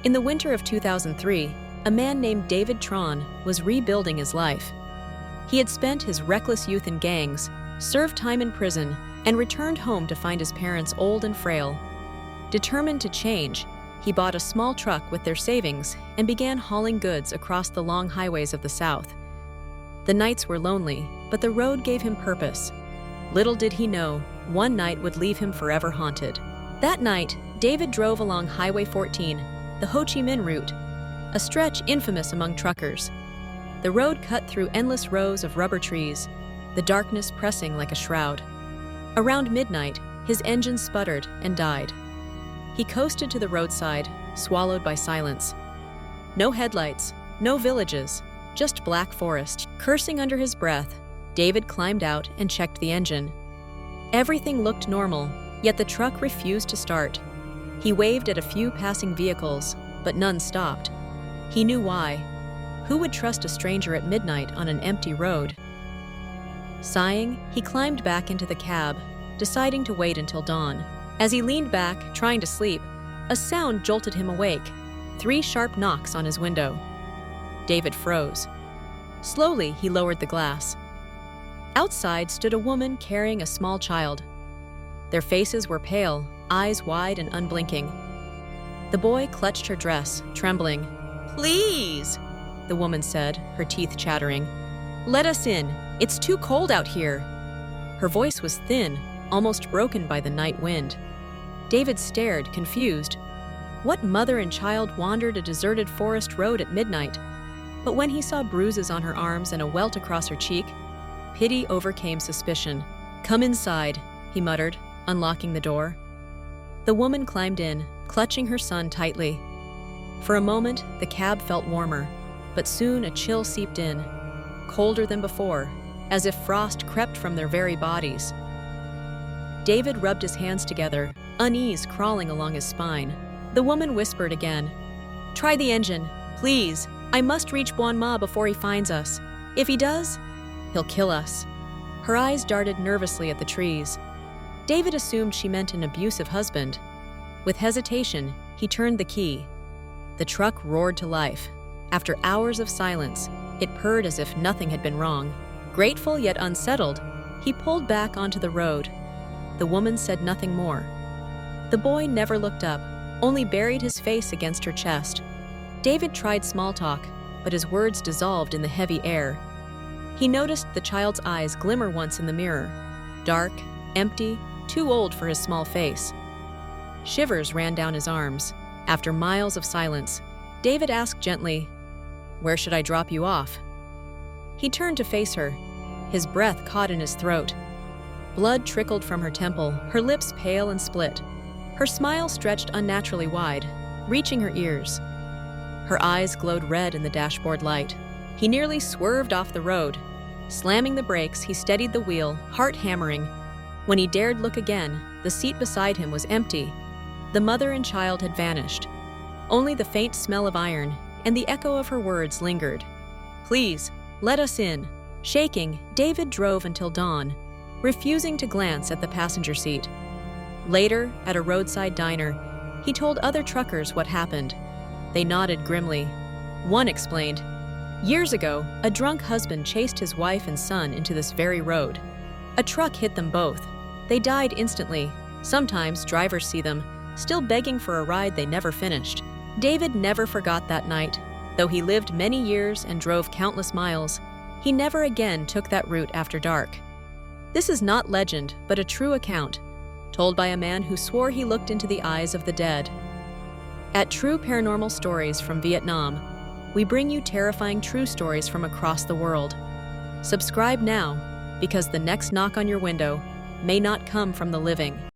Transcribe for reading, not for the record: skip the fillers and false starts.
In the winter of 2003, a man named David Tran was rebuilding his life. He had spent his reckless youth in gangs, served time in prison, and returned home to find his parents old and frail. Determined to change, he bought a small truck with their savings and began hauling goods across the long highways of the South. The nights were lonely, but the road gave him purpose. Little did he know, one night would leave him forever haunted. That night, David drove along Highway 14, the Ho Chi Minh route, a stretch infamous among truckers. The road cut through endless rows of rubber trees, the darkness pressing like a shroud. Around midnight, his engine sputtered and died. He coasted to the roadside, swallowed by silence. No headlights, no villages, just black forest. Cursing under his breath, David climbed out and checked the engine. Everything looked normal, yet the truck refused to start. He waved at a few passing vehicles, but none stopped. He knew why. Who would trust a stranger at midnight on an empty road? Sighing, he climbed back into the cab, deciding to wait until dawn. As he leaned back, trying to sleep, a sound jolted him awake. 3 sharp knocks on his window. David froze. Slowly, he lowered the glass. Outside stood a woman carrying a small child. Their faces were pale, eyes wide and unblinking. The boy clutched her dress, trembling. "Please," the woman said, her teeth chattering. "Let us in. It's too cold out here." Her voice was thin, almost broken by the night wind. David stared, confused. What mother and child wandered a deserted forest road at midnight? But when he saw bruises on her arms and a welt across her cheek, pity overcame suspicion. "Come inside," he muttered, unlocking the door. The woman climbed in, clutching her son tightly. For a moment, the cab felt warmer, but soon a chill seeped in, colder than before, as if frost crept from their very bodies. David rubbed his hands together, unease crawling along his spine. The woman whispered again, "Try the engine, please. I must reach Buon Ma before he finds us. If he does, he'll kill us." Her eyes darted nervously at the trees. David assumed she meant an abusive husband. With hesitation, he turned the key. The truck roared to life. After hours of silence, it purred as if nothing had been wrong. Grateful yet unsettled, he pulled back onto the road. The woman said nothing more. The boy never looked up, only buried his face against her chest. David tried small talk, but his words dissolved in the heavy air. He noticed the child's eyes glimmer once in the mirror. Dark, empty, too old for his small face. Shivers ran down his arms. After miles of silence, David asked gently, "Where should I drop you off?" He turned to face her. His breath caught in his throat. Blood trickled from her temple, her lips pale and split. Her smile stretched unnaturally wide, reaching her ears. Her eyes glowed red in the dashboard light. He nearly swerved off the road. Slamming the brakes, he steadied the wheel, heart hammering. When he dared look again, the seat beside him was empty. The mother and child had vanished. Only the faint smell of iron and the echo of her words lingered. "Please, let us in." Shaking, David drove until dawn, refusing to glance at the passenger seat. Later, at a roadside diner, he told other truckers what happened. They nodded grimly. One explained, "Years ago, a drunk husband chased his wife and son into this very road. A truck hit them both. They died instantly. Sometimes drivers see them, still begging for a ride they never finished." David never forgot that night. Though he lived many years and drove countless miles, he never again took that route after dark. This is not legend, but a true account, told by a man who swore he looked into the eyes of the dead. At True Paranormal Stories from Vietnam, we bring you terrifying true stories from across the world. Subscribe now, because the next knock on your window may not come from the living.